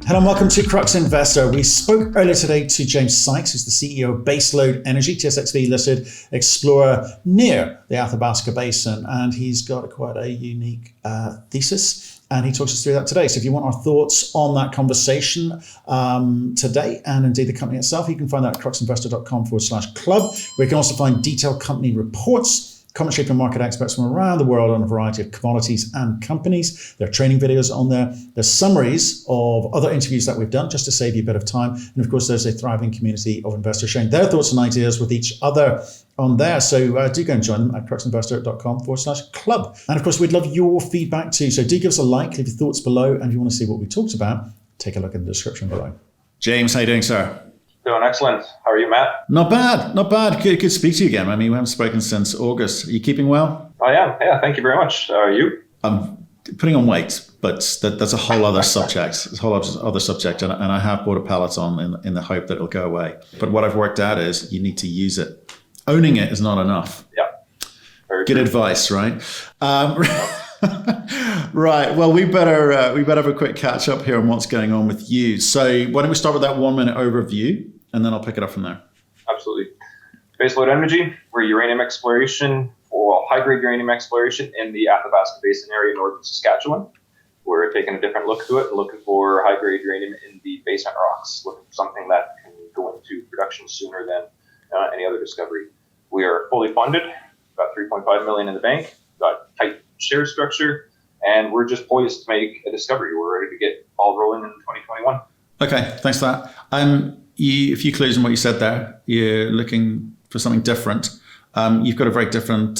Hello and welcome to Crux Investor. We spoke earlier today to James Sykes, who's the CEO of Baselode Energy, TSX-V listed explorer near the Athabasca Basin, and he's got quite a unique thesis, and he talks us through that today. So if you want our thoughts on that conversation today, and indeed the company itself, you can find that at cruxinvestor.com/club, where you can also find detailed company reports, commentary from market experts from around the world on a variety of commodities and companies. There are training videos on there. There's summaries of other interviews that we've done just to save you a bit of time. And of course, there's a thriving community of investors sharing their thoughts and ideas with each other on there. So do go and join them at cruxinvestor.com/club. And of course, we'd love your feedback too. So do give us a like, leave your thoughts below. And if you want to see what we talked about, take a look in the description below. James, how are you doing, sir? Doing excellent. How are you, Matt? Not bad, not bad. Good to speak to you again. I mean, we haven't spoken since August. Are you keeping well? I am. Yeah, thank you very much. How are you? I'm putting on weight, but that's a whole other subject. It's a whole other subject, and I have bought a Peloton in the hope that it'll go away. But what I've worked out is you need to use it. Owning it is not enough. Yeah. Very good true. Advice, right? Right. Well, we better have a quick catch up here on what's going on with you. So why don't we start with that 1 minute overview, and then I'll pick it up from there. Absolutely. Baselode Energy, we're uranium exploration, or high-grade uranium exploration in the Athabasca Basin area, northern Saskatchewan. We're taking a different look to it, looking for high-grade uranium in the basement rocks, looking for something that can go into production sooner than any other discovery. We are fully funded, got $3.5 million in the bank, got tight share structure, and we're just poised to make a discovery. We're ready to get all rolling in 2021. Okay, thanks for that. A few clues in what you said there. You're looking for something different. You've got a very different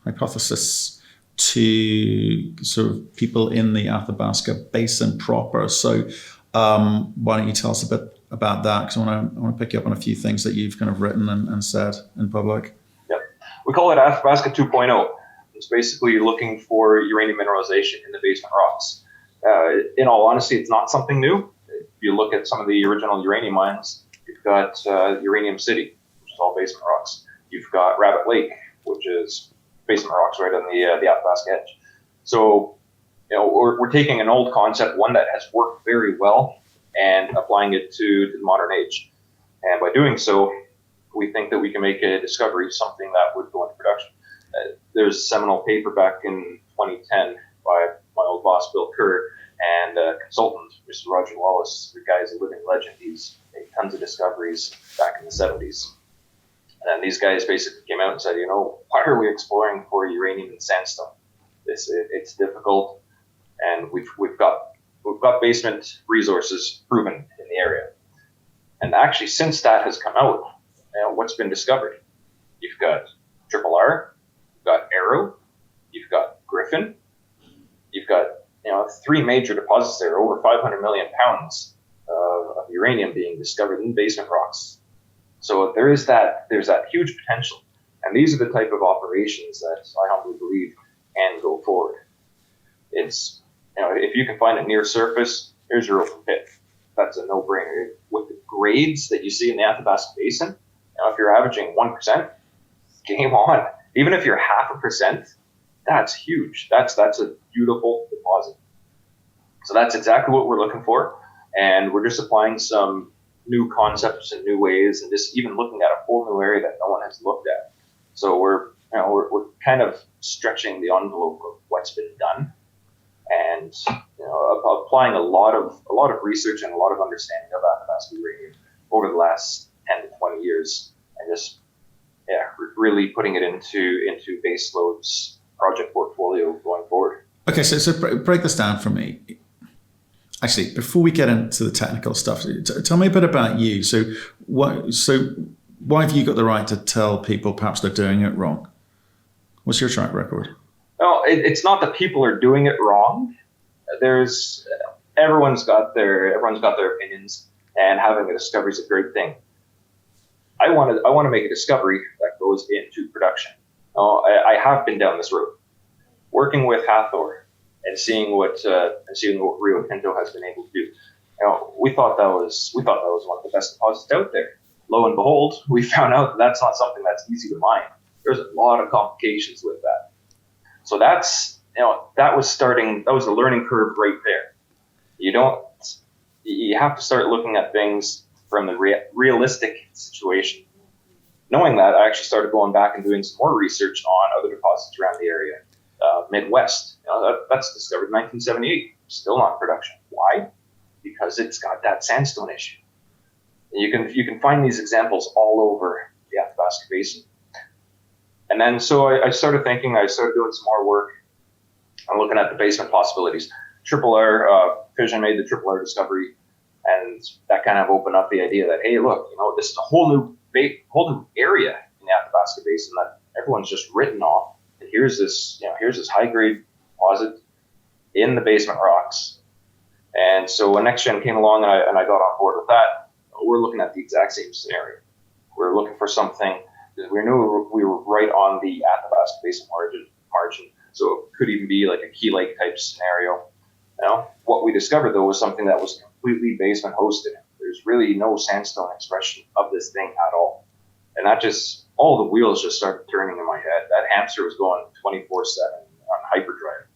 hypothesis to sort of people in the Athabasca Basin proper. So why don't you tell us a bit about that? Because I want to pick you up on a few things that you've kind of written and said in public. Yeah, we call it Athabasca 2.0. It's basically looking for uranium mineralization in the basement rocks. In all honesty, it's not something new. If you look at some of the original uranium mines, you've got Uranium City, which is all basement rocks. You've got Rabbit Lake, which is basement rocks right on the Athabasca edge. So, we're taking an old concept, one that has worked very well, and applying it to the modern age. And by doing so, we think that we can make a discovery, something that would go into production. There's a seminal paper back in 2010 by my old boss, Bill Kerr, and a consultant, Mr. Roger Wallace. The guy is a living legend. He's made tons of discoveries back in the 70s. And these guys basically came out and said, why are we exploring for uranium and sandstone? It's difficult, and we've got basement resources proven in the area. And actually, since that has come out, what's been discovered? You've got Triple R, you've got Arrow, you've got Griffin, you've got three major deposits there, over 500 million pounds of uranium being discovered in basement rocks. So there's that huge potential, and these are the type of operations that I humbly believe can go forward. It's if you can find it near surface, here's your open pit. That's a no-brainer. With the grades that you see in the Athabasca Basin, if you're averaging 1%, game on. Even if you're 0.5%, that's huge. That's a beautiful deposit. So that's exactly what we're looking for, and we're just applying some new concepts and new ways, and just even looking at a whole new area that no one has looked at. So we're kind of stretching the envelope of what's been done, and applying a lot of research and a lot of understanding of Athabasca uranium over the last 10 to 20 years, and just really putting it into Baselode's project portfolio going forward. Okay, so break this down for me. Actually, before we get into the technical stuff, tell me a bit about you. So why have you got the right to tell people perhaps they're doing it wrong? What's your track record? No, it's not that people are doing it wrong. Everyone's got their opinions, and having a discovery is a great thing. I want to make a discovery that goes into production. I have been down this road, working with Hathor and seeing what Rio Tinto has been able to do. We thought that was one of the best deposits out there. Lo and behold, we found out that that's not something that's easy to mine. There's a lot of complications with that. So that was the learning curve right there. You don't you have to start looking at things from the realistic situation. Knowing that, I actually started going back and doing some more research on other deposits around the area. Midwest, that's discovered in 1978, still not in production. Why? Because it's got that sandstone issue. And you can find these examples all over the Athabasca Basin. And then so I started thinking, I started doing some more work. I'm looking at the basement possibilities. Triple R, Fission made the Triple R discovery, and that kind of opened up the idea that, hey, look, this is a whole new area in the Athabasca Basin that everyone's just written off. And here's this high grade deposit in the basement rocks. And so when NexGen came along and I got on board with that, we're looking at the exact same scenario. We're looking for something that we knew we were right on the Athabasca Basin margin. So it could even be like a Key Lake type scenario. What we discovered though was something that was completely basement hosted. There's really no sandstone expression of this thing at all. And all the wheels just started turning in my head. That hamster was going 24/7 on hyperdrive.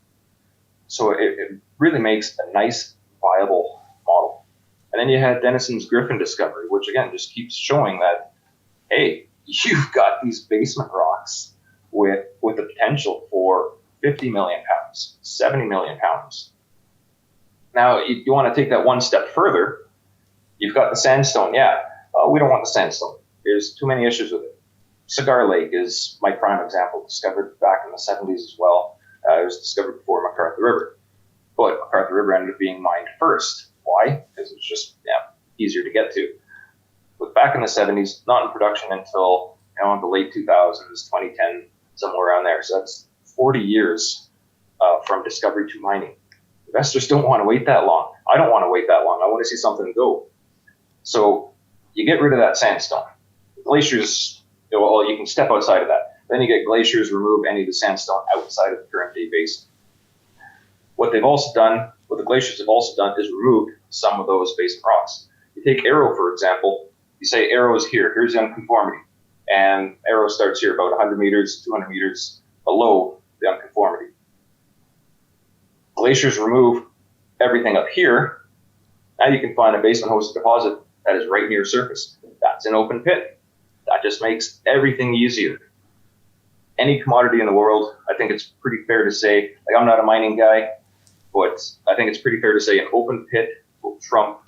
So it really makes a nice, viable model. And then you had Denison's Griffin discovery, which again just keeps showing that, hey, you've got these basement rocks with the potential for 50 million pounds, 70 million pounds. Now, you want to take that one step further. You've got the sandstone. Yeah, we don't want the sandstone. There's too many issues with it. Cigar Lake is my prime example, discovered back in the 70s as well. It was discovered before McArthur River. But McArthur River ended up being mined first. Why? Because it was just easier to get to. But back in the 70s, not in production until the late 2000s, 2010, somewhere around there. So that's 40 years from discovery to mining. Investors don't want to wait that long. I don't want to wait that long. I want to see something go. So you get rid of that sandstone. Glaciers, you can step outside of that. Then you get glaciers, remove any of the sandstone outside of the current day basin. What the glaciers have also done is removed some of those basement rocks. You take Arrow, for example. You say Arrow is here. Here's the unconformity. And Arrow starts here about 100 meters, 200 meters below the unconformity. Glaciers remove everything up here. Now you can find a basement-hosted deposit that is right near surface. That's an open pit. That just makes everything easier. Any commodity in the world, I think it's pretty fair to say, I'm not a mining guy, but I think it's pretty fair to say an open pit will trump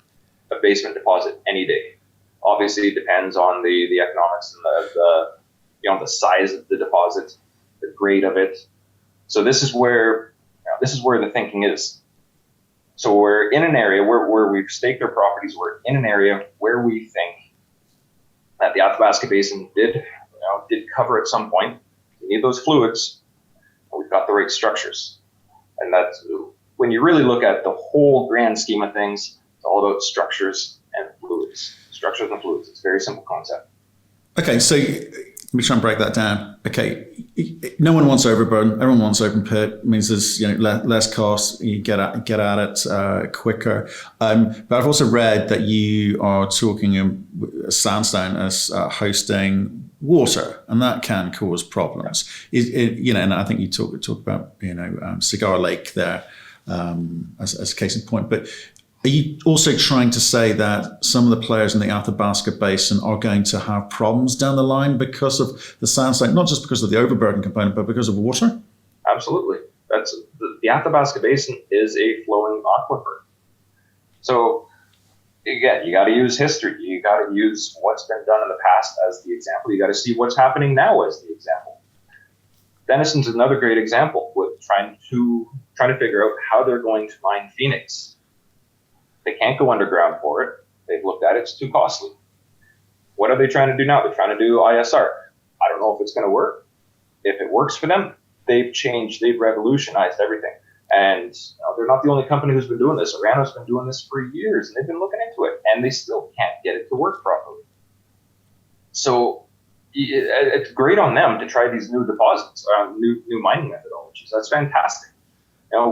a basement deposit any day. Obviously, it depends on the economics and the size of the deposit, the grade of it. So this is where the thinking is. So we're in an area where we've staked our properties. We're in an area where we think that the Athabasca Basin did cover at some point. We need those fluids. And we've got the right structures, and that's when you really look at the whole grand scheme of things. It's all about structures and fluids. Structures and fluids. It's a very simple concept. Okay, so let me try and break that down. Okay, no one wants overburden. Everyone wants open pit. It means there's less cost. You get at it quicker. But I've also read that you are talking sandstone as hosting water, and that can cause problems. And I think you talk about Cigar Lake there as a case in point. But are you also trying to say that some of the players in the Athabasca Basin are going to have problems down the line because of the sandstone, not just because of the overburden component, but because of water? Absolutely. The Athabasca Basin is a flowing aquifer. So again, you got to use history. You got to use what's been done in the past as the example. You got to see what's happening now as the example. Denison's another great example with trying to figure out how they're going to mine Phoenix. They can't go underground for it. They've looked at it. It's too costly. What are they trying to do now? They're trying to do ISR. I don't know if it's going to work. If it works for them, they've revolutionized everything. And they're not the only company who's been doing this. Orano's been doing this for years, and they've been looking into it, and they still can't get it to work properly. So it's great on them to try these new deposits, new mining methodologies. That's fantastic.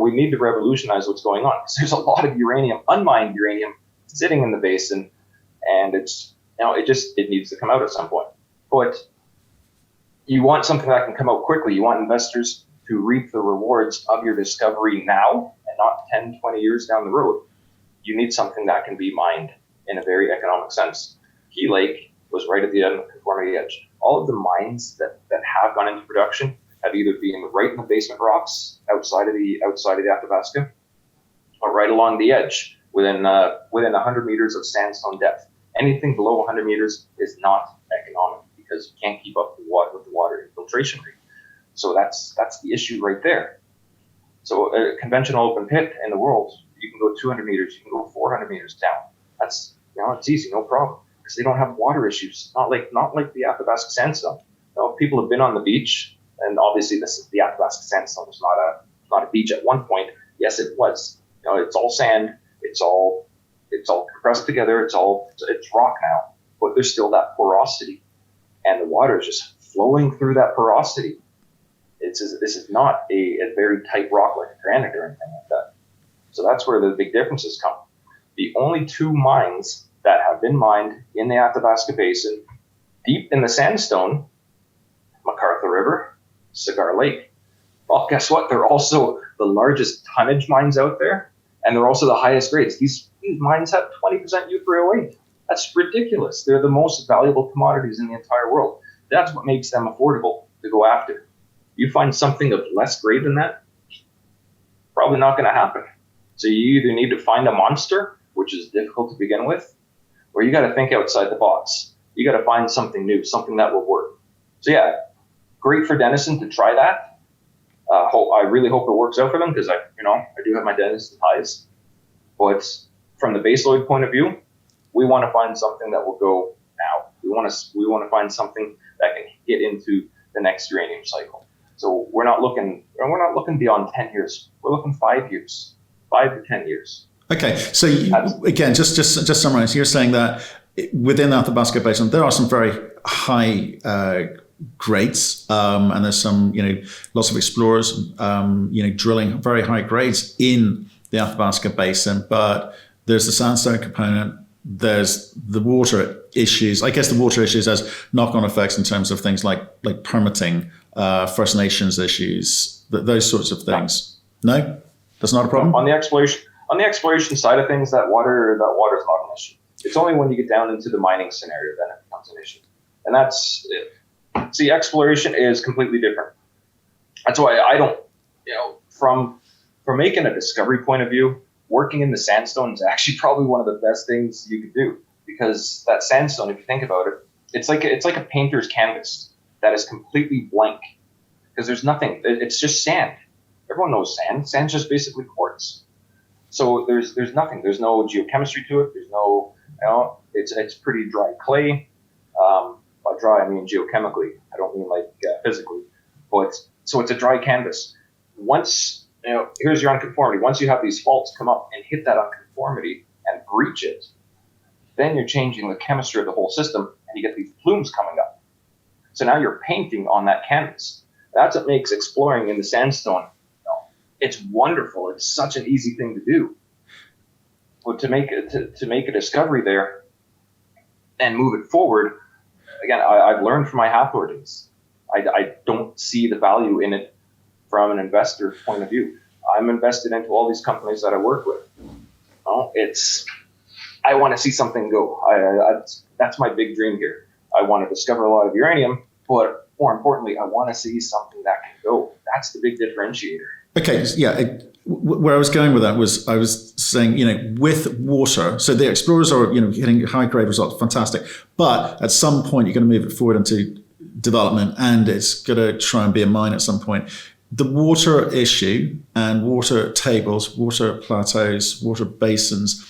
We need to revolutionize what's going on, because there's a lot of uranium, unmined uranium, sitting in the basin, and it needs to come out at some point. But you want something that can come out quickly. You want investors to reap the rewards of your discovery now and not 10, 20 years down the road. you need something that can be mined in a very economic sense. Key Lake was right at the unconformity edge. All of the mines that have gone into production have either been right in the basement rocks outside of the Athabasca, or right along the edge within 100 meters of sandstone depth. Anything below 100 meters is not economic because you can't keep up with the water infiltration rate. So that's the issue right there. So a conventional open pit in the world, you can go 200 meters, you can go 400 meters down. That's, it's easy, no problem, because they don't have water issues. Not like the Athabasca Sandstone. People have been on the beach, and obviously the Athabasca Sandstone was not a beach at one point. Yes, it was. It's all sand. It's all compressed together. It's rock now, but there's still that porosity, and the water is just flowing through that porosity. This is not a very tight rock like granite or anything like that. So that's where the big differences come. The only two mines that have been mined in the Athabasca Basin, deep in the sandstone, McArthur River, Cigar Lake. Well, guess what? They're also the largest tonnage mines out there, and they're also the highest grades. These mines have 20% U3O8. That's ridiculous. They're the most valuable commodities in the entire world. That's what makes them affordable to go after. You find something of less grade than that, probably not going to happen. So you either need to find a monster, which is difficult to begin with, or you got to think outside the box. You got to find something new, something that will work. So yeah, great for Denison to try that. I really hope it works out for them because I do have my Denison ties. But from the Baselode point of view, we want to find something that will go now. We want to find something that can get into the next uranium cycle. So we're not looking beyond 10 years. We're looking 5 years, 5 to 10 years. Okay, so again, just summarize. You're saying that within the Athabasca Basin, there are some very high grades, and there's some, lots of explorers, drilling very high grades in the Athabasca Basin. But there's the sandstone component. There's the water issues. I guess the water issues has knock-on effects in terms of things like permitting, First Nations issues, those sorts of things. No, that's not a problem. On the exploration side of things, that water is not an issue. It's only when you get down into the mining scenario that it becomes an issue, and that's it. See, exploration is completely different. That's why I don't, from making a discovery point of view, working in the sandstone is actually probably one of the best things you could do, because that sandstone, if you think about it, it's like a painter's canvas that is completely blank, because there's nothing. It's just sand. Everyone knows sand. Sand's just basically quartz. So there's nothing. There's no geochemistry to it. There's no, it's pretty dry clay. By dry, I mean geochemically. I don't mean like physically. But so it's a dry canvas. Once, here's your unconformity. Once you have these faults come up and hit that unconformity and breach it, then you're changing the chemistry of the whole system, and you get these plumes coming up. So now you're painting on that canvas. That's what makes exploring in the sandstone. It's wonderful. It's such an easy thing to do. But to make a discovery there and move it forward, again, I've learned from my Hathor days. I don't see the value in it from an investor point of view. I'm invested into all these companies that I work with. I want to see something go. That's my big dream here. I want to discover a lot of uranium, but more importantly, I want to see something that can go. That's the big differentiator. Okay, yeah. Where I was going with that was I was saying, with water, so the explorers are, getting high grade results, fantastic. But at some point, you're going to move it forward into development, and it's going to try and be a mine at some point. The water issue and water tables, water plateaus, water basins,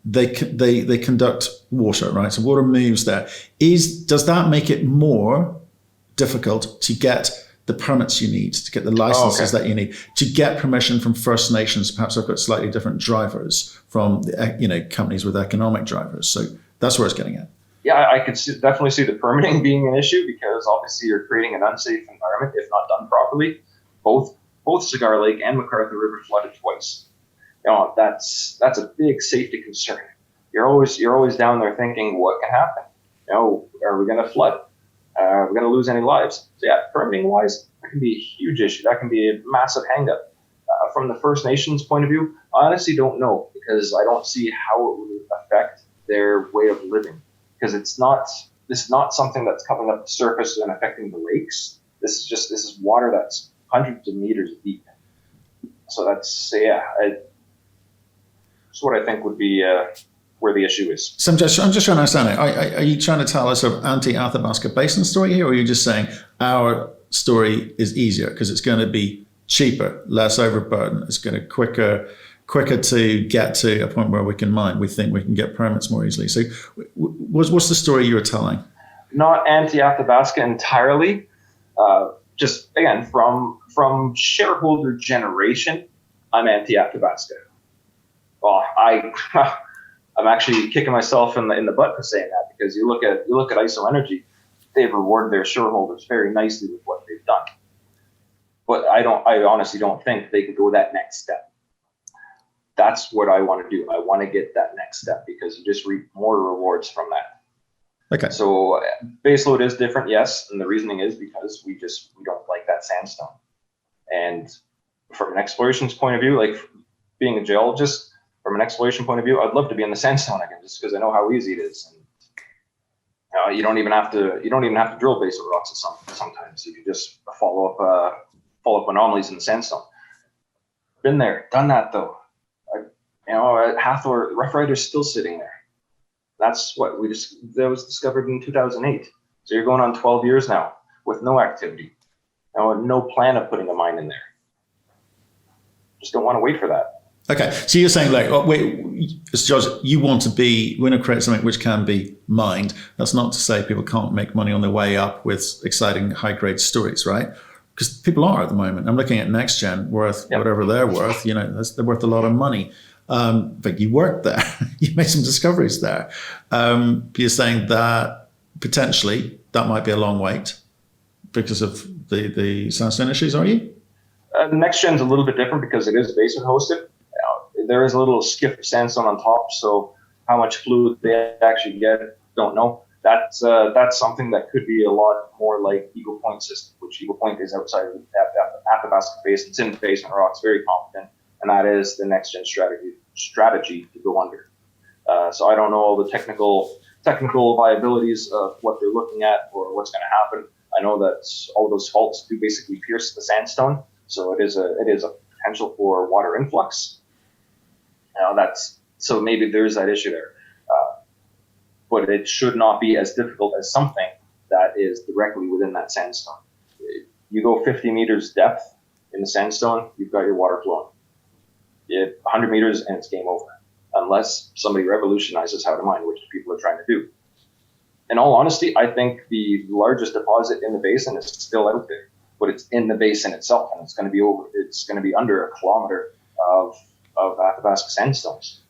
they conduct water, right? So water moves there. Does that make it more difficult to get the permits you need, to get the licenses that you need, to get permission from First Nations? Perhaps I've got slightly different drivers from companies with economic drivers. So that's where it's getting at. Yeah, I could definitely see the permitting being an issue, because obviously you're creating an unsafe environment if not done properly. Both Cigar Lake and McArthur River flooded twice. That's a big safety concern. You're always down there thinking, what can happen? Are we going to flood? Are we going to lose any lives? So yeah, permitting wise, that can be a huge issue. That can be a massive hang-up. from the First Nations point of view, I honestly don't know, because I don't see how it would affect their way of living. Because this is not something that's coming up the surface and affecting the lakes. This is water that's hundreds of meters deep. So that's what I think would be where the issue is. So I'm just trying to understand it. Are you trying to tell us an anti-Athabasca Basin story here, or are you just saying our story is easier because it's going to be cheaper, less overburden, it's going to quicker to get to a point where we can mine? We think we can get permits more easily. So what's the story you were telling? Not anti-Athabasca entirely. Just again, from shareholder generation, I'm anti-Athabasca. Well, I'm actually kicking myself in the butt for saying that, because you look at ISO Energy, they've rewarded their shareholders very nicely with what they've done. But I honestly don't think they could go that next step. That's what I want to do. I want to get that next step, because you just reap more rewards from that. Okay. So Baselode is different, yes, and the reasoning is because we don't like that sandstone. And from an exploration's point of view, like being a geologist, from an exploration point of view, I'd love to be in the sandstone again, just because I know how easy it is. And you don't even have to drill basal rocks sometimes. You can just follow up anomalies in the sandstone. Been there, done that though. At Hathor, Rough Rider's still sitting there. That's what that was discovered in 2008. So you're going on 12 years now with no activity. No plan of putting a mine in there. Just don't want to wait for that. Okay, so you're saying George, you want to create something which can be mined. That's not to say people can't make money on their way up with exciting high-grade stories, right? Because people are at the moment. I'm looking at NexGen, worth whatever they're worth. They're worth a lot of money. But you worked there, you made some discoveries there. You're saying that potentially that might be a long wait because of the sandstone issues, are you? NexGen's a little bit different because it is basin hosted. There is a little skiff of sandstone on top, so how much fluid they actually get, don't know. That's something that could be a lot more like Eagle Point system, which Eagle Point is outside of the Athabasca Basin. It's in the basement rocks, very competent, and that is the NexGen strategy to go under. So I don't know all the technical viabilities of what they're looking at or what's going to happen. I know that all of those faults do basically pierce the sandstone, so it is a potential for water influx. So maybe there's that issue there, but it should not be as difficult as something that is directly within that sandstone. You go 50 meters depth in the sandstone, you've got your water flowing. 100 meters and it's game over, unless somebody revolutionizes how to mine, which people are trying to do. In all honesty, I think the largest deposit in the basin is still out there, but it's in the basin itself, and it's going to be under a kilometer of Athabasca sandstones.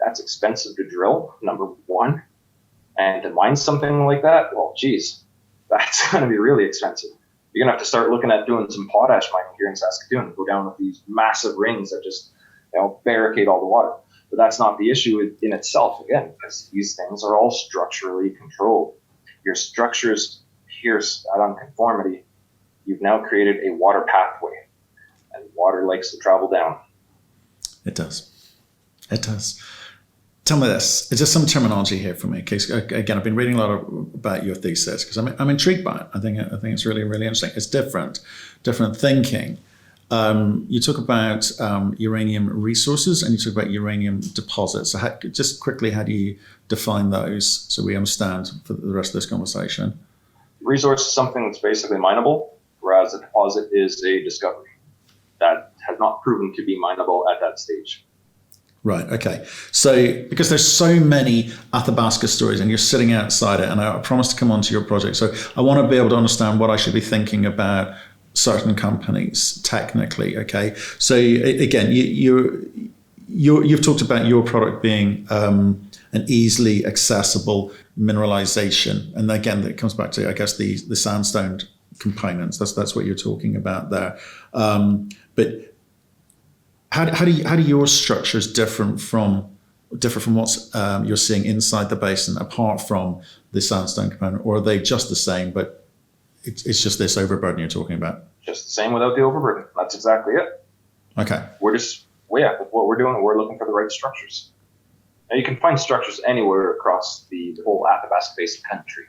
That's expensive to drill, number one, and to mine something like that, well, geez, that's going to be really expensive. You're going to have to start looking at doing some potash mining here in Saskatoon, go down with these massive rings that just barricade all the water. But that's not the issue in itself, again, because these things are all structurally controlled. Your structures pierce that unconformity. You've now created a water pathway, and water likes to travel down. It does. Tell me this. It's just some terminology here for me. Okay, so again, I've been reading a lot about your thesis because I'm intrigued by it. I think it's really, really interesting. It's different thinking. You talk about uranium resources and you talk about uranium deposits. So just quickly, how do you define those so we understand for the rest of this conversation? Resource is something that's basically mineable, whereas a deposit is a discovery that has not proven to be mineable at that stage. Right, okay. So because there's so many Athabasca stories and you're sitting outside it, and I promised to come onto your project, so I want to be able to understand what I should be thinking about certain companies technically, okay? So again, you've talked about your product being an easily accessible mineralization, and again, that comes back to, I guess, the sandstone components. That's what you're talking about there. But how do your structures differ from what you're seeing inside the basin, apart from the sandstone component, or are they just the same, but it's just this overburden you're talking about? Just the same without the overburden. That's exactly it. Okay. What we're doing, we're looking for the right structures. Now, you can find structures anywhere across the whole Athabasca Basin country,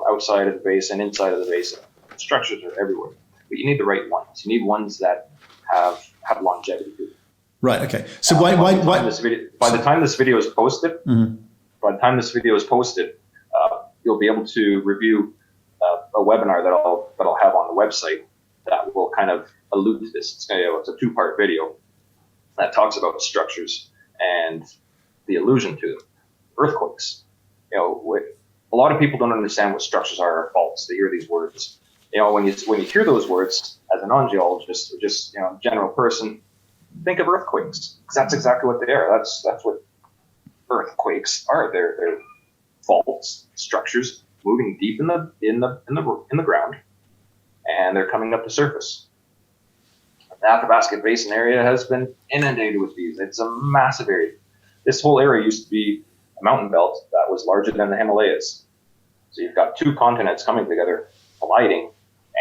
outside of the basin, inside of the basin. Structures are everywhere, but you need the right ones. You need ones that have longevity to them. Right. Okay. So why? By the time this video is posted, you'll be able to review a webinar that I'll have on the website that will kind of allude to this. It's a 2-part video that talks about structures and the allusion to them. Earthquakes. A lot of people don't understand what structures are or faults. They hear these words. When you hear those words as a non-geologist or just general person, think of earthquakes, because that's exactly what they are. That's what earthquakes are. They're faults, structures moving deep in the ground, and they're coming up to surface. The Athabasca Basin area has been inundated with these. It's a massive area. This whole area used to be a mountain belt that was larger than the Himalayas. So you've got 2 continents coming together, colliding,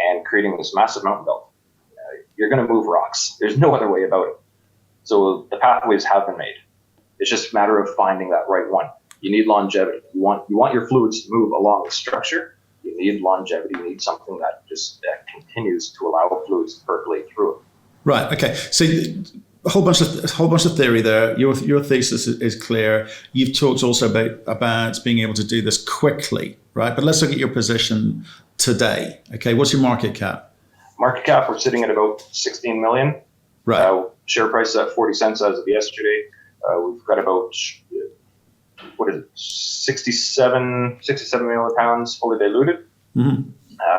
and creating this massive mountain belt. You're going to move rocks. There's no other way about it. So the pathways have been made. It's just a matter of finding that right one. You need longevity. You want your fluids to move along the structure. You need longevity. You need something that continues to allow fluids to percolate through it. Right. Okay. So a whole bunch of theory there. Your thesis is clear. You've talked also about being able to do this quickly, right? But let's look at your position today. Okay. What's your market cap? Market cap, we're sitting at about 16 million. Right. Share price is at 40 cents as of yesterday. We've got about 67 million pounds fully diluted. Mm-hmm.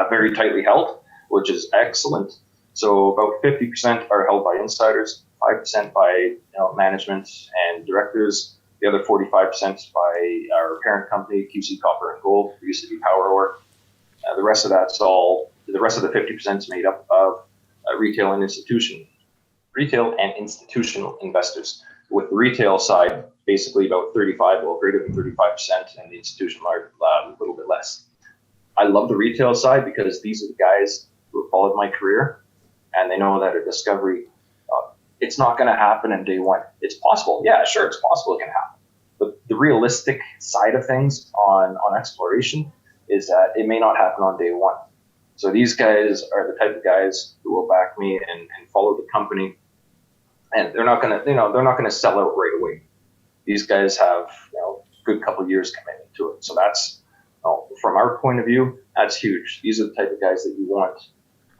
Very tightly held, which is excellent. So about 50% are held by insiders, 5% by management and directors. The other 45% by our parent company, QC Copper and Gold, who used to be Power Ore. The rest of the 50% is made up of retail and institutional investors. With the retail side, basically about greater than 35%, and the institutional are a little bit less. I love the retail side because these are the guys who have followed my career, and they know that a discovery, it's not going to happen in day one. It's possible. Yeah, sure, it's possible it can happen. But the realistic side of things on exploration is that it may not happen on day one. So these guys are the type of guys who will back me and follow the company, and they're not going to sell out right away. These guys have a good couple of years commitment to it. So that's, from our point of view, that's huge. These are the type of guys that you want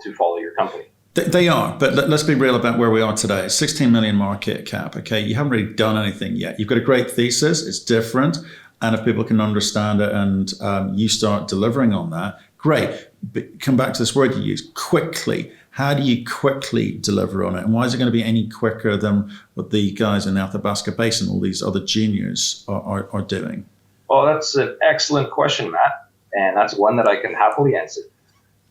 to follow your company. They are, but let's be real about where we are today. 16 million market cap. Okay, you haven't really done anything yet. You've got a great thesis. It's different, and if people can understand it and you start delivering on that, great. But come back to this word you use, quickly. How do you quickly deliver on it? And why is it going to be any quicker than what the guys in the Athabasca Basin, all these other juniors are doing? Well, that's an excellent question, Matt. And that's one that I can happily answer.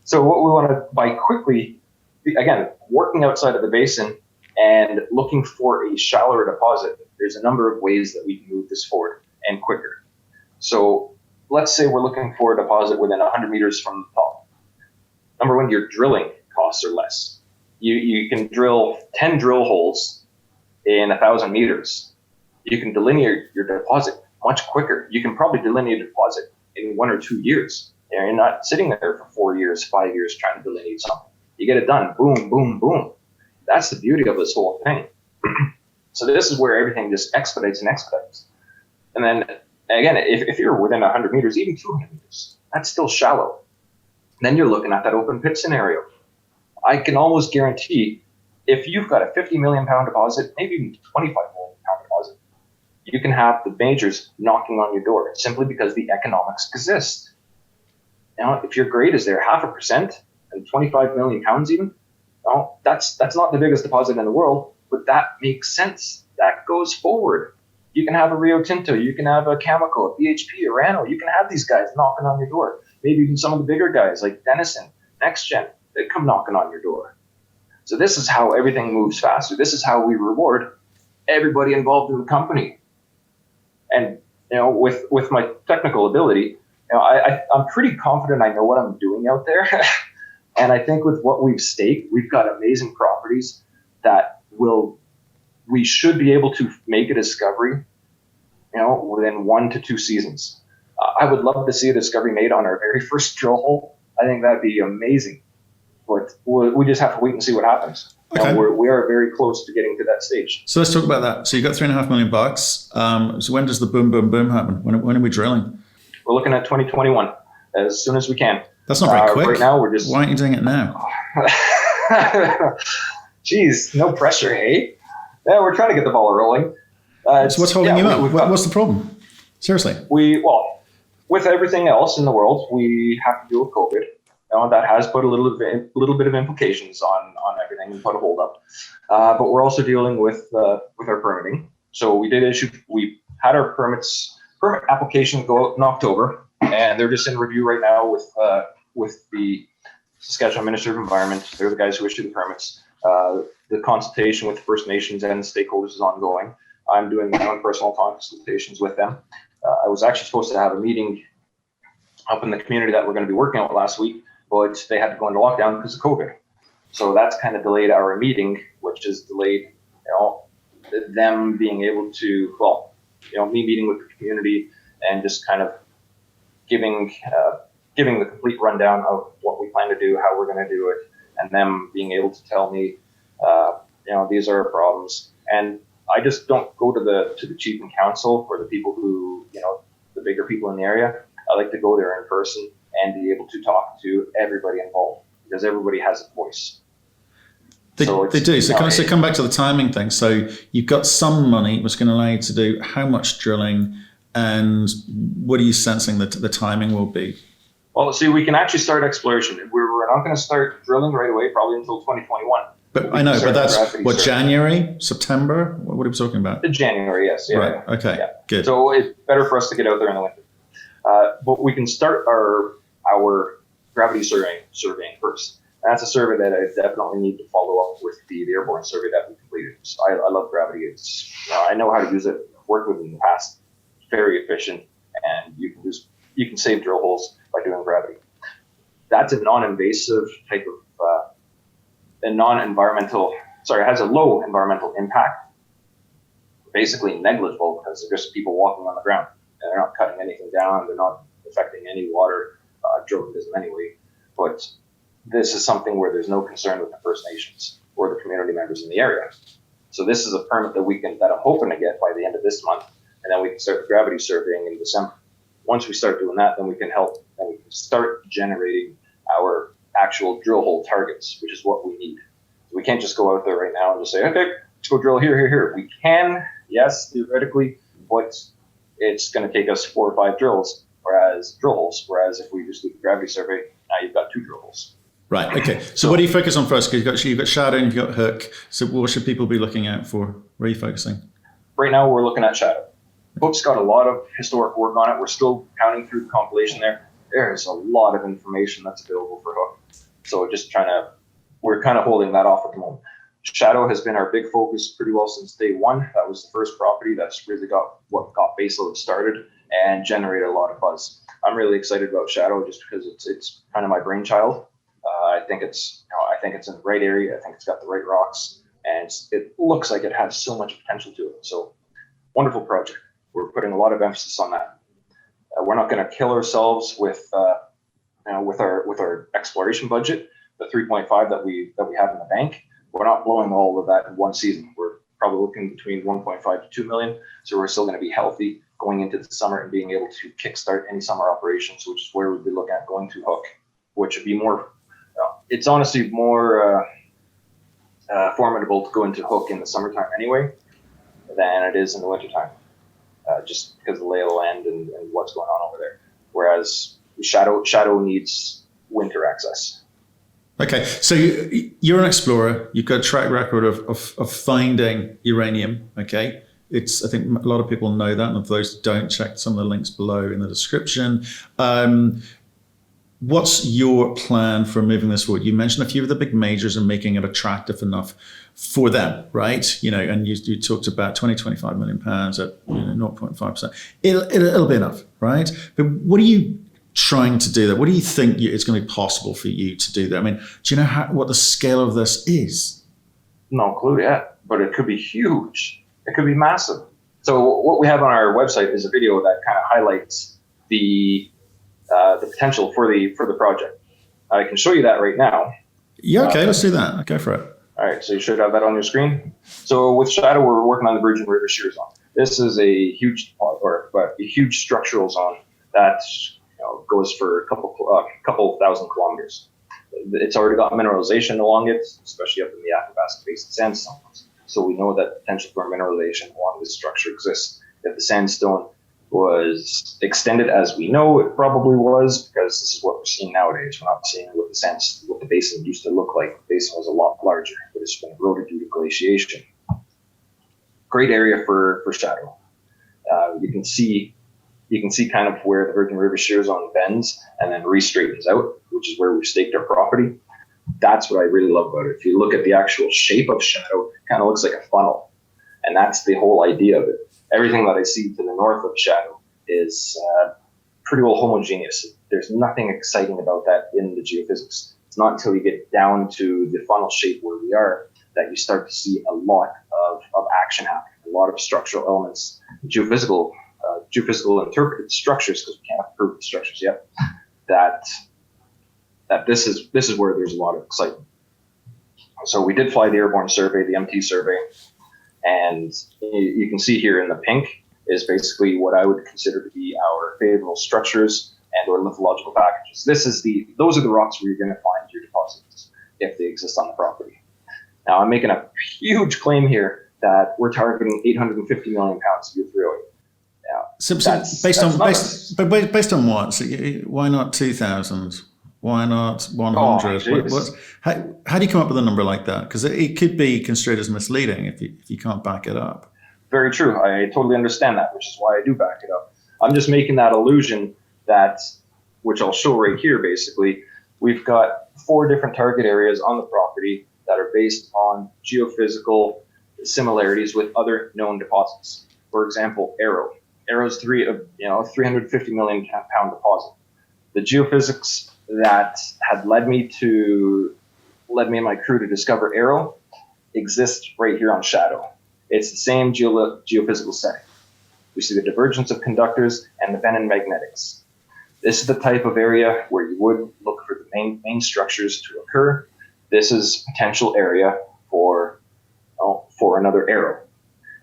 So what we want to, by quickly, again, working outside of the basin and looking for a shallower deposit, there's a number of ways that we can move this forward and quicker. So let's say we're looking for a deposit within 100 meters from the top. Number one, your drilling costs are less. You can drill 10 drill holes in 1,000 meters. You can delineate your deposit much quicker. You can probably delineate a deposit in 1 or 2 years. You're not sitting there for 4 years, 5 years trying to delineate something. You get it done. Boom, boom, boom. That's the beauty of this whole thing. So this is where everything just expedites and expedites. And then, again, if you're within 100 meters, even 200 meters, that's still shallow. Then you're looking at that open pit scenario. I can almost guarantee if you've got a 50 million pound deposit, maybe even 25 million pound deposit, you can have the majors knocking on your door simply because the economics exist. Now, if your grade is there 0.5% and 25 million pounds even, well, that's not the biggest deposit in the world, but that makes sense. That goes forward. You can have a Rio Tinto, you can have a Cameco, a BHP, a Rano, you can have these guys knocking on your door. Maybe even some of the bigger guys like Denison, NexGen, they come knocking on your door. So this is how everything moves faster. This is how we reward everybody involved in the company. And with my technical ability, I'm pretty confident I know what I'm doing out there. And I think with what we've staked, we've got amazing properties that we should be able to make a discovery, within 1 to 2 seasons. I would love to see a discovery made on our very first drill hole. I think that'd be amazing. But we just have to wait and see what happens. Okay. We are very close to getting to that stage. So let's talk about that. So you got $3.5 million. So when does the boom, boom, boom happen? When are we drilling? We're looking at 2021, as soon as we can. That's not very quick. Right now, we're just... Why aren't you doing it now? Jeez, no pressure, hey? Yeah, we're trying to get the ball rolling. So what's holding you up? What's the problem? Seriously. With everything else in the world, we have to deal with COVID. That has put a little bit of implications on everything and put a hold up. But we're also dealing with our permitting. So we had our permit application go out in October, and they're just in review right now with the Saskatchewan Minister of Environment. They're the guys who issue the permits. The consultation with the First Nations and the stakeholders is ongoing. I'm doing my own personal consultations with them. I was actually supposed to have a meeting up in the community that we're going to be working on last week, but they had to go into lockdown because of COVID. So that's kind of delayed our meeting, which has delayed, them being able to, me meeting with the community and just kind of giving the complete rundown of what we plan to do, how we're going to do it, and them being able to tell me, these are our problems. And I just don't go to the chief and council or the people who, the bigger people in the area. I like to go there in person and be able to talk to everybody involved, because everybody has a voice. They do. So can I come back to the timing thing? So you've got some money which can allow you to do how much drilling, and what are you sensing that the timing will be? Well, see, we can actually start exploration. We're not going to start drilling right away, probably until 2021. But I know, but that's what, January, September? What are we talking about? January, yes. Yeah, right. Okay. Yeah. Good. So it's better for us to get out there in the winter. But we can start our gravity surveying first. And that's a survey that I definitely need to follow up with the airborne survey that we completed. So I love gravity. It's I know how to use it. Worked with it in the past. It's very efficient, and you can save drill holes by doing gravity. That's a non-invasive type of it has a low environmental impact, basically negligible, because they're just people walking on the ground, and they're not cutting anything down, they're not affecting any water, drilling doesn't anyway. But this is something where there's no concern with the First Nations or the community members in the area. So this is a permit that I'm hoping to get by the end of this month, and then we can start the gravity surveying in December. Once we start doing that, then we can start generating our actual drill hole targets, which is what we need. We can't just go out there right now and just say, okay, let's go drill here. We can, yes, theoretically, but it's going to take us 4 or 5 drill holes. Whereas if we just do the gravity survey, now you've got 2 drill holes. Right. Okay. So what do you focus on first? Because you've got shadow and you've got hook. So what should people be looking out for? Where are you focusing? Right now, we're looking at shadow. Hook's got a lot of historic work on it. We're still counting through the compilation there. There's a lot of information that's available for hook. So we're kind of holding that off at the moment. Shadow has been our big focus pretty well since day one. That was the first property that's really got Baselode started and generated a lot of buzz. I'm really excited about Shadow just because it's kind of my brainchild. I think it's in the right area. I think it's got the right rocks, and it looks like it has so much potential to it. So wonderful project. We're putting a lot of emphasis on that. We're not going to kill ourselves with our exploration budget, the 3.5 that we have in the bank. We're not blowing all of that in one season. We're probably looking between 1.5 to 2 million. So we're still going to be healthy going into the summer and being able to kickstart any summer operations, which is where we'd be looking at going to hook, which would be more. It's honestly more formidable to go into hook in the summertime anyway than it is in the wintertime, just because of the lay of the land and what's going on over there. Whereas Shadow needs winter access. Okay, so you're an explorer. You've got a track record of finding uranium. Okay, I think a lot of people know that, and if those don't, check some of the links below in the description. What's your plan for moving this forward? You mentioned a few of the big majors and making it attractive enough for them, right? And you talked about 20-25 million pounds at 0.5%. It'll be enough, right? But what are you trying to do that? What do you think it's going to be possible for you to do that? I mean, do you know what the scale of this is? No clue yet. but it could be huge. It could be massive. So what we have on our website is a video that kind of highlights the potential for the project. I can show you that right now. Yeah, okay, let's do that. Go for it. All right, so you should have that on your screen. So with Shadow, we're working on the Virgin River Shear Zone. This is a huge structural zone that goes for a couple thousand kilometers. It's already got mineralization along it, especially up in the Athabasca Basin sandstones. So we know that potential for mineralization along this structure exists. If the sandstone was extended as we know it probably was, because this is what we're seeing nowadays. We're not seeing what the basin used to look like. The basin was a lot larger, but it's been eroded due to glaciation. Great area for Shadow. You can see kind of where the Virgin River Shear Zone bends and then re-straightens out, which is where we've staked our property. That's what I really love about it. If you look at the actual shape of Shadow, it kind of looks like a funnel. And that's the whole idea of it. Everything that I see to the north of Shadow is pretty well homogeneous. There's nothing exciting about that in the geophysics. It's not until you get down to the funnel shape where we are that you start to see a lot of action happening, a lot of structural elements, geophysical interpreted structures, because we can't prove the structures yet, that this is where there's a lot of excitement. So we did fly the airborne survey, the MT survey, and you can see here in the pink is basically what I would consider to be our favorable structures and or lithological packages. Those are the rocks where you're going to find your deposits if they exist on the property. Now I'm making a huge claim here that we're targeting 850 million pounds of U3O8. So based on what? So why not 2,000? Why not 100? How do you come up with a number like that? Because it could be construed as misleading if you can't back it up. Very true. I totally understand that, which is why I do back it up. I'm just making that illusion which I'll show right here, basically. We've got 4 different target areas on the property that are based on geophysical similarities with other known deposits. For example, Arrow. Arrow's 350 million pound deposit. The geophysics that had led me and my crew to discover Arrow exists right here on Shadow. It's the same geophysical setting. We see the divergence of conductors and the bend in magnetics. This is the type of area where you would look for the main structures to occur. This is potential area for another Arrow.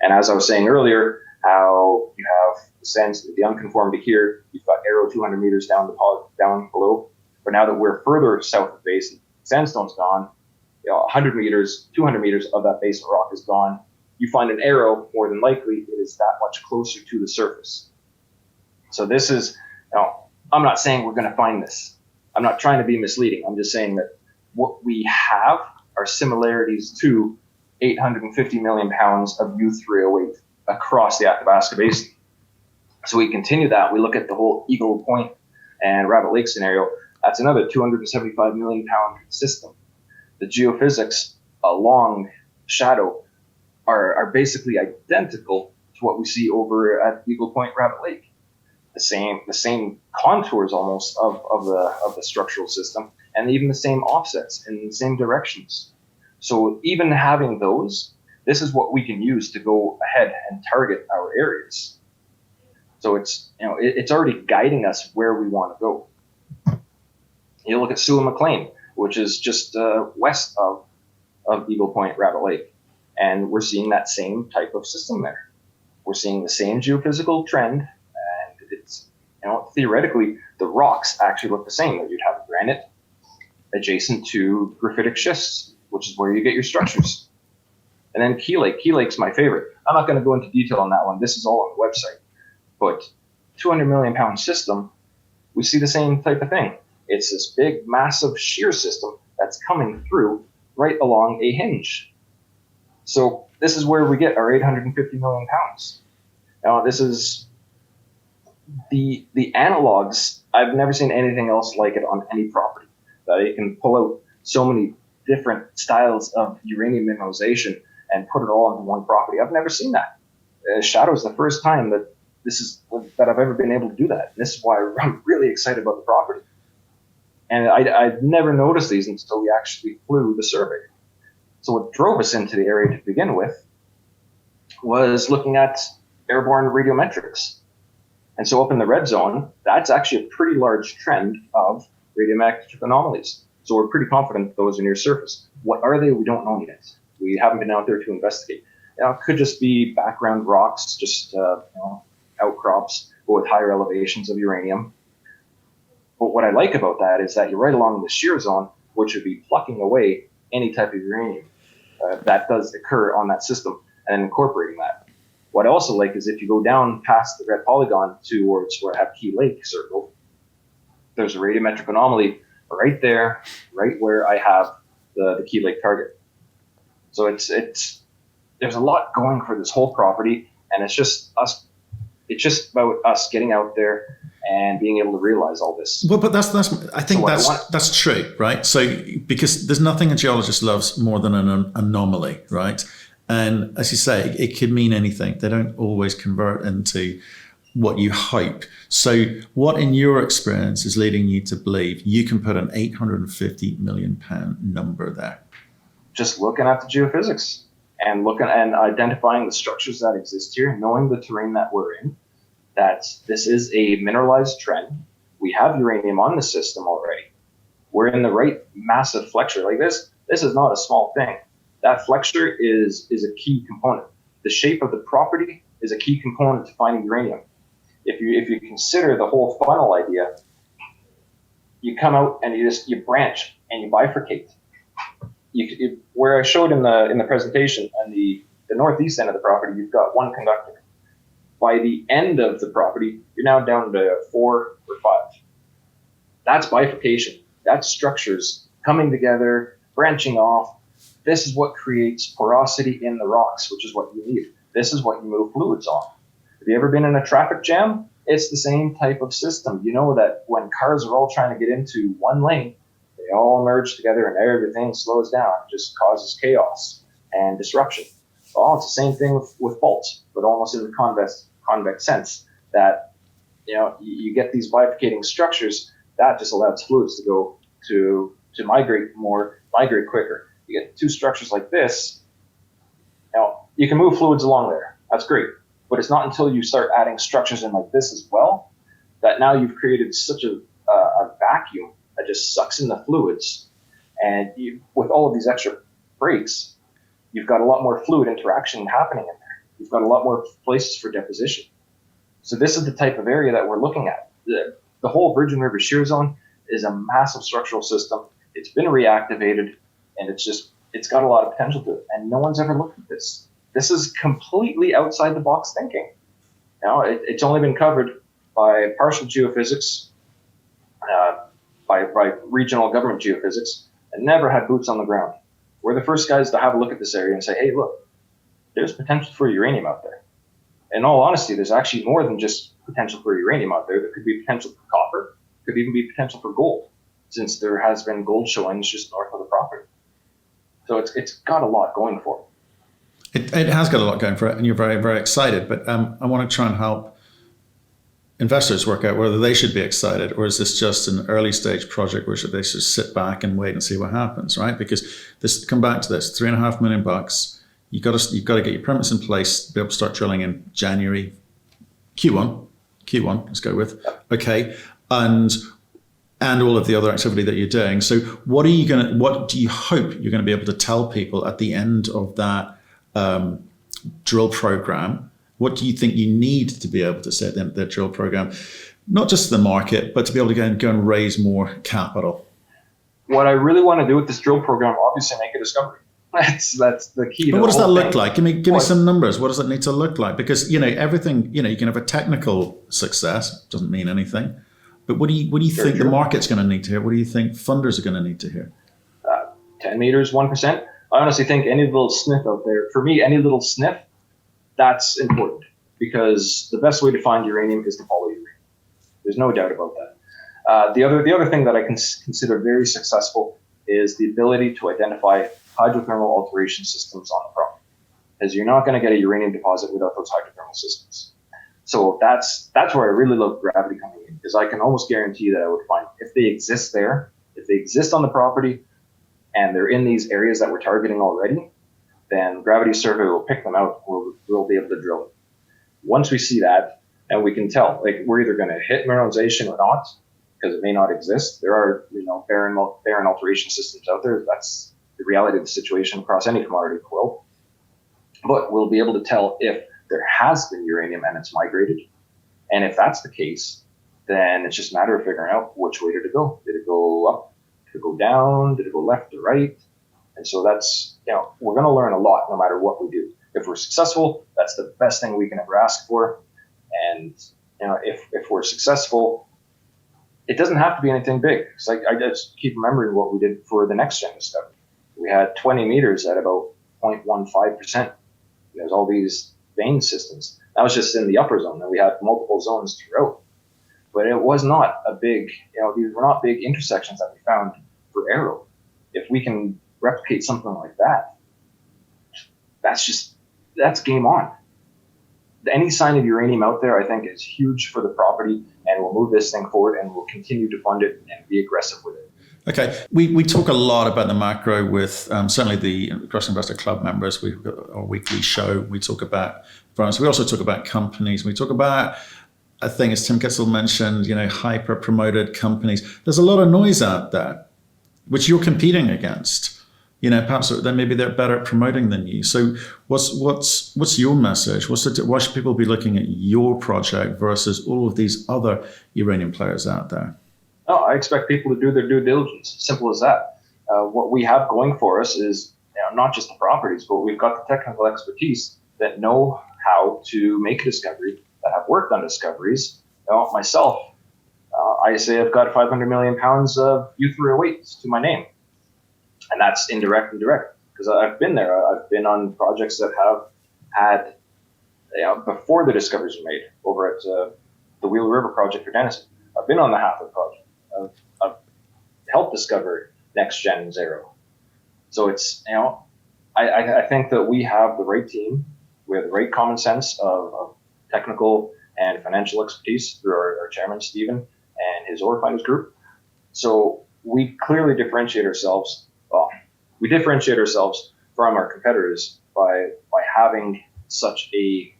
And as I was saying earlier, how you have the unconformity here, you've got Arrow 200 meters down below. But now that we're further south of the basin, sandstone's gone, 100 meters, 200 meters of that basement rock is gone. You find an Arrow, more than likely, it is that much closer to the surface. So this is, I'm not saying we're going to find this. I'm not trying to be misleading. I'm just saying that what we have are similarities to 850 million pounds of U3O8 across the Athabasca Basin. So we continue that. We look at the whole Eagle Point and Rabbit Lake scenario. That's another 275 million pound system. The geophysics along Shadow are basically identical to what we see over at Eagle Point, Rabbit Lake. The same contours almost of the structural system, and even the same offsets in the same directions. So even having those, this is what we can use to go ahead and target our areas. So it's already guiding us where we want to go. You look at Sewell McLean, which is just west of Eagle Point, Rabbit Lake, and we're seeing that same type of system there. We're seeing the same geophysical trend, and it's theoretically the rocks actually look the same. You'd have granite adjacent to graphitic schists, which is where you get your structures. And then Key Lake. Key Lake's my favorite. I'm not going to go into detail on that one. This is all on the website. But 200 million pound system, we see the same type of thing. It's this big, massive shear system that's coming through right along a hinge. So this is where we get our 850 million pounds. Now, this is the analogs. I've never seen anything else like it on any property, that you can pull out so many different styles of uranium mineralization and put it all onto one property. I've never seen that. Shadow is the first time that I've ever been able to do that. And this is why I'm really excited about the property. And I'd never noticed these until we actually flew the survey. So what drove us into the area to begin with was looking at airborne radiometrics. And so up in the red zone, that's actually a pretty large trend of radiometric anomalies. So we're pretty confident those are near surface. What are they? We don't know yet. We haven't been out there to investigate. It could just be background rocks, just outcrops, but with higher elevations of uranium. But what I like about that is that you're right along the shear zone, which would be plucking away any type of uranium that does occur on that system and incorporating that. What I also like is if you go down past the red polygon towards where I have Key Lake circled, there's a radiometric anomaly right there, right where I have the Key Lake target. So there's a lot going for this whole property, and it's just about us getting out there and being able to realize all this. Well, but that's true, right? So because there's nothing a geologist loves more than an anomaly, right? And as you say, it could mean anything. They don't always convert into what you hope. So what in your experience is leading you to believe you can put an £850 million number there? Just looking at the geophysics and looking and identifying the structures that exist here, knowing the terrain that we're in, that this is a mineralized trend. We have uranium on the system already. We're in the right massive flexure. Like this is not a small thing. That flexure is a key component. The shape of the property is a key component to finding uranium. If you consider the whole funnel idea, you come out and you branch and you bifurcate. Where I showed in the presentation on the northeast end of the property, you've got one conductor. By the end of the property, you're now down to 4 or 5. That's bifurcation. That's structures coming together, branching off. This is what creates porosity in the rocks, which is what you need. This is what you move fluids on. Have you ever been in a traffic jam? It's the same type of system. You know that when cars are all trying to get into one lane, they all merge together and everything slows down. It just causes chaos and disruption. Well, it's the same thing with faults, but almost in the convex sense that you get these bifurcating structures that just allows fluids to go to migrate quicker. You get two structures like this. Now you can move fluids along there. That's great, but it's not until you start adding structures in like this as well that now you've created such a vacuum that just sucks in the fluids, and with all of these extra breaks, you've got a lot more fluid interaction happening in there. You've got a lot more places for deposition. So this is the type of area that we're looking at. The whole Virgin River Shear Zone is a massive structural system. It's been reactivated, and it's got a lot of potential to it. And no one's ever looked at this. This is completely outside the box thinking. Now, it's only been covered by partial geophysics, by regional government geophysics, and never had boots on the ground. We're the first guys to have a look at this area and say, hey, look, there's potential for uranium out there. In all honesty, there's actually more than just potential for uranium out there. There could be potential for copper, could even be potential for gold, since there has been gold showings just north of the property. So it's got a lot going for it. It has got a lot going for it, and you're very, very excited. But I want to try and help investors work out whether they should be excited, or is this just an early stage project where they should sit back and wait and see what happens, right? Because come back to this, $3.5 million. You've got to get your permits in place to be able to start drilling in January, Q1. Let's go with okay, and all of the other activity that you're doing. So what do you hope you're going to be able to tell people at the end of that drill program? What do you think you need to be able to say at the end of that drill program, not just the market, but to be able to go and raise more capital? What I really want to do with this drill program, obviously, make a discovery. That's the key. But what does that look like? Give me some numbers. What does it need to look like? Because everything. You can have a technical success, doesn't mean anything. But what do you think the market's going to need to hear? What do you think funders are going to need to hear? 10 meters, 1%. I honestly think any little sniff out there. For me, any little sniff, that's important, because the best way to find uranium is to follow uranium. There's no doubt about that. The other thing that I consider very successful is the ability to identify hydrothermal alteration systems on the property, because you're not going to get a uranium deposit without those hydrothermal systems. So that's where I really love gravity coming in, because I can almost guarantee that I would find, if they exist there, if they exist on the property, and they're in these areas that we're targeting already, then gravity survey will pick them out. We'll be able to drill it. Once we see that, and we can tell, like, we're either going to hit mineralization or not, because it may not exist. There are, barren alteration systems out there. That's the reality of the situation across any commodity in the world. But we'll be able to tell if there has been uranium and it's migrated. And if that's the case, then it's just a matter of figuring out which way did it go. Did it go up? Did it go down? Did it go left or right? And so that's, we're going to learn a lot no matter what we do. If we're successful, that's the best thing we can ever ask for. And, if we're successful, it doesn't have to be anything big. It's like, I just keep remembering what we did for the NexGen discovery. We had 20 meters at about 0.15%. There's all these vein systems. That was just in the upper zone. And we had multiple zones throughout. But it was not a big, these were not big intersections that we found for Arrow. If we can replicate something like that, that's game on. Any sign of uranium out there, I think, is huge for the property, and we'll move this thing forward, and we'll continue to fund it and be aggressive with it. Okay, we talk a lot about the macro with certainly the Crux Investor Club members. We've got our weekly show. We talk about firms. We also talk about companies. We talk about, I think, as Tim Kitzel mentioned, hyper promoted companies. There's a lot of noise out there, which you're competing against. Perhaps maybe they're better at promoting than you. So what's your message? Why should people be looking at your project versus all of these other uranium players out there? Oh, I expect people to do their due diligence. Simple as that. What we have going for us is not just the properties, but we've got the technical expertise that know how to make a discovery, that have worked on discoveries. Myself, I say I've got 500 million pounds of U308 to my name. And that's indirect and direct, because I've been there. I've been on projects that have had, before the discoveries were made, over at the Wheel River project for Denison. I've been on the Hathaway project. I've helped discover NexGen Arrow. So it's, I think that we have the right team. We have the right common sense of technical and financial expertise through our chairman, Stephen, and his ore finders group. So we clearly differentiate ourselves. Well, we differentiate ourselves from our competitors by having such a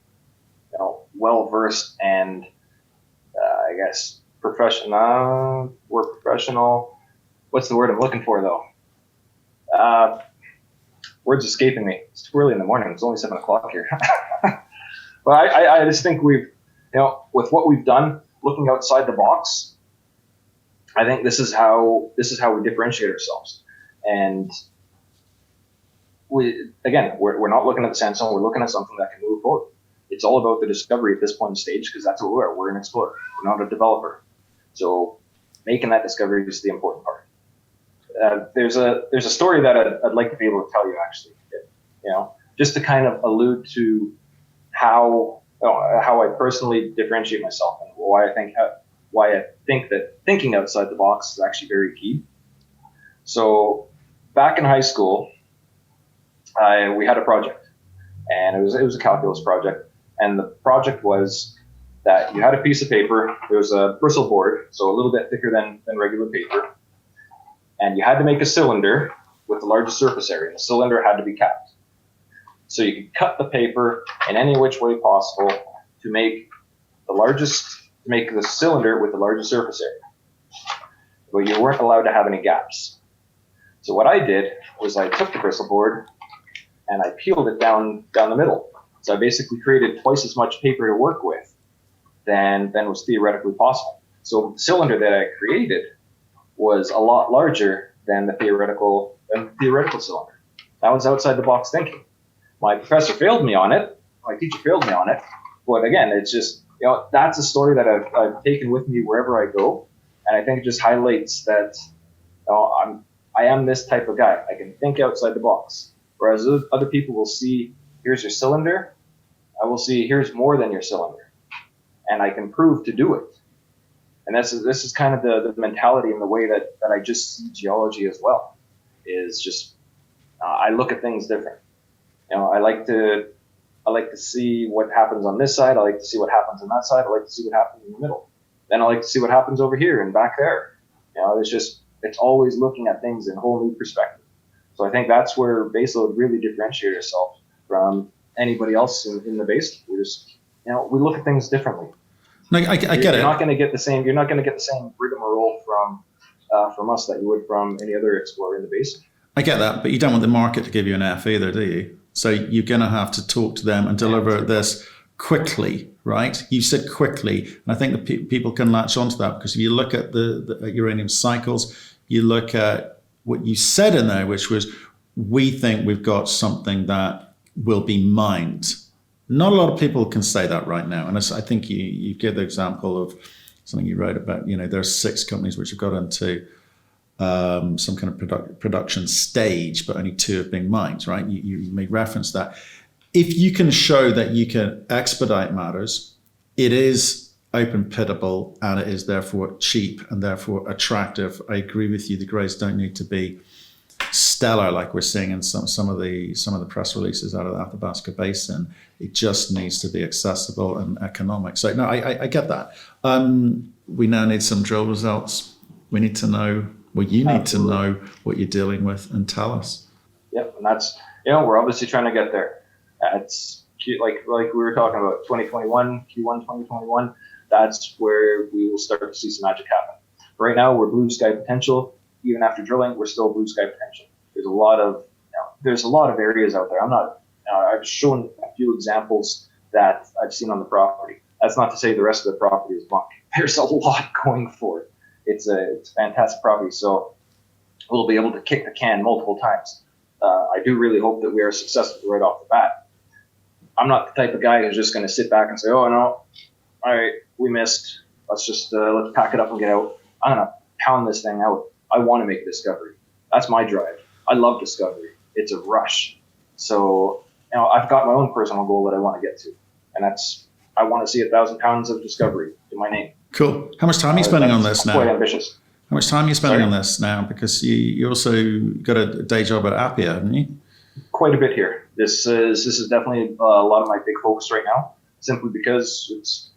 well-versed and I guess professional. We're professional. What's the word I'm looking for though? Words escaping me. It's too early in the morning. It's only 7 o'clock here. But I just think we've, with what we've done, looking outside the box, I think this is how we differentiate ourselves. And we're not looking at the sandstone. We're looking at something that can move forward. It's all about the discovery at this point in stage, because that's what we are. We're an explorer. We're not a developer. So making that discovery is the important part. There's a story that I'd like to be able to tell you, actually, just to kind of allude to how I personally differentiate myself and why I think that thinking outside the box is actually very key. So back in high school, we had a project, and it was a calculus project. And the project was that you had a piece of paper. There was a bristle board, so a little bit thicker than regular paper. And you had to make a cylinder with the largest surface area. And the cylinder had to be capped. So you could cut the paper in any which way possible to make the cylinder with the largest surface area. But you weren't allowed to have any gaps. So what I did was I took the bristle board and I peeled it down the middle. So I basically created twice as much paper to work with than was theoretically possible. So the cylinder that I created was a lot larger than the theoretical cylinder. That was outside the box thinking. My professor failed me on it. My teacher failed me on it. But again, it's just, that's a story that I've taken with me wherever I go. And I think it just highlights that I am this type of guy. I can think outside the box. Whereas other people will see, here's your cylinder. I will see, here's more than your cylinder. And I can prove to do it. And this is kind of the mentality and the way that I just see geology as well. Is just, I look at things different. I like to see what happens on this side. I like to see what happens on that side. I like to see what happens in the middle. Then I like to see what happens over here and back there. It's always looking at things in a whole new perspective. So I think that's where Baselode really differentiated itself from anybody else in the basin. We just, we look at things differently. No, I get it. You're not going to get the same rigmarole from us that you would from any other explorer in the basin. I get that, but you don't want the market to give you an F either, do you? So you're going to have to talk to them and deliver this quickly, right? You said quickly, and I think that people can latch onto that, because if you look at the uranium cycles, you look at what you said in there, which was, we think we've got something that will be mined. Not a lot of people can say that right now. And I think you give the example of something you wrote about, there are 6 companies which have got into some kind of production stage, but only 2 have been mined, right? You made reference to that. If you can show that you can expedite matters, it is open pitable and it is therefore cheap and therefore attractive. I agree with you. The grades don't need to be stellar like we're seeing in some of the press releases out of the Athabasca Basin. It just needs to be accessible and economic. So no, I get that. We now need some drill results. We need to know, you need to know what you're dealing with and tell us. Yep, and that's, we're obviously trying to get there. It's like we were talking about 2021, Q1 2021. That's where we will start to see some magic happen. Right now, we're blue sky potential. Even after drilling, we're still blue sky potential. There's a lot of areas out there. I've shown a few examples that I've seen on the property. That's not to say the rest of the property is bunk. There's a lot going for it. It's a fantastic property. So we'll be able to kick the can multiple times. I do really hope that we are successful right off the bat. I'm not the type of guy who's just going to sit back and say, oh, no, all right, we missed. Let's pack it up and get out. I'm going to pound this thing out. I want to make a discovery. That's my drive. I love discovery. It's a rush. So, I've got my own personal goal that I want to get to. And that's, I want to see 1,000 pounds of discovery to my name. Cool. How much time are you spending on this now? Quite ambitious. How much time are you spending on this now? Because you also got a day job at Appia, haven't you? Quite a bit here. This is definitely a lot of my big focus right now, simply because it's,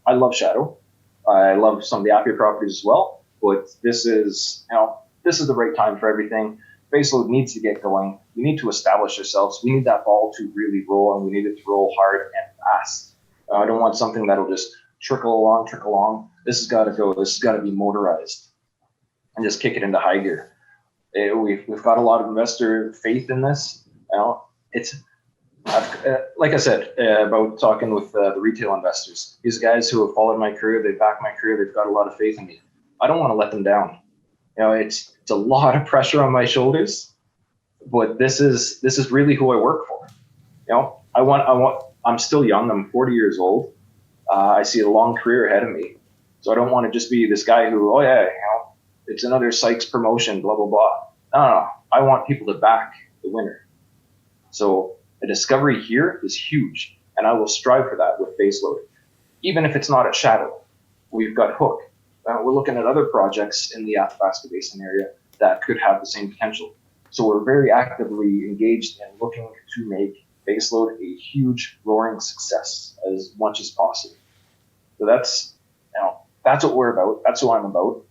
I love Shadow. I love some of the Appia properties as well, but this is the right time for everything. Baselode needs to get going. We need to establish ourselves. We need that ball to really roll, and we need it to roll hard and fast. I don't want something that'll just trickle along. This has got to go. This has got to be motorized and just kick it into high gear. We've got a lot of investor faith in this. Like I said, about talking with the retail investors. These guys who have followed my career, they've backed my career, they've got a lot of faith in me. I don't want to let them down. It's a lot of pressure on my shoulders, but this is really who I work for. I'm still young. I'm 40 years old. I see a long career ahead of me. So I don't want to just be this guy who, it's another Sykes promotion, blah, blah, blah. No. I want people to back the winner. So a discovery here is huge, and I will strive for that with Baselode. Even if it's not at Shadow, we've got Hook. We're looking at other projects in the Athabasca Basin area that could have the same potential. So we're very actively engaged in looking to make Baselode a huge, roaring success as much as possible. So that's what we're about. That's who I'm about. And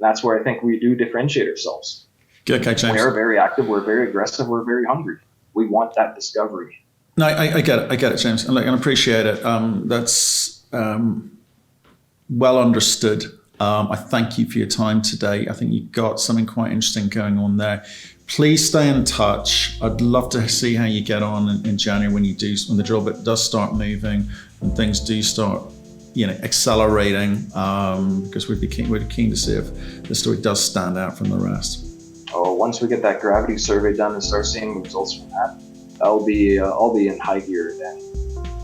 that's where I think we do differentiate ourselves. Okay, James. We are very active. We're very aggressive. We're very hungry. We want that discovery. No, I get it. I get it, James. And I appreciate it. That's well understood. I thank you for your time today. I think you've got something quite interesting going on there. Please stay in touch. I'd love to see how you get on in January when the drill bit does start moving and things do start, accelerating. Because we're keen to see if the story does stand out from the rest. Oh, once we get that gravity survey done and start seeing the results from that, I'll be in high gear then.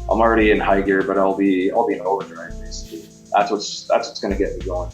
I'm already in high gear, but I'll be in overdrive basically. That's what's going to get me going.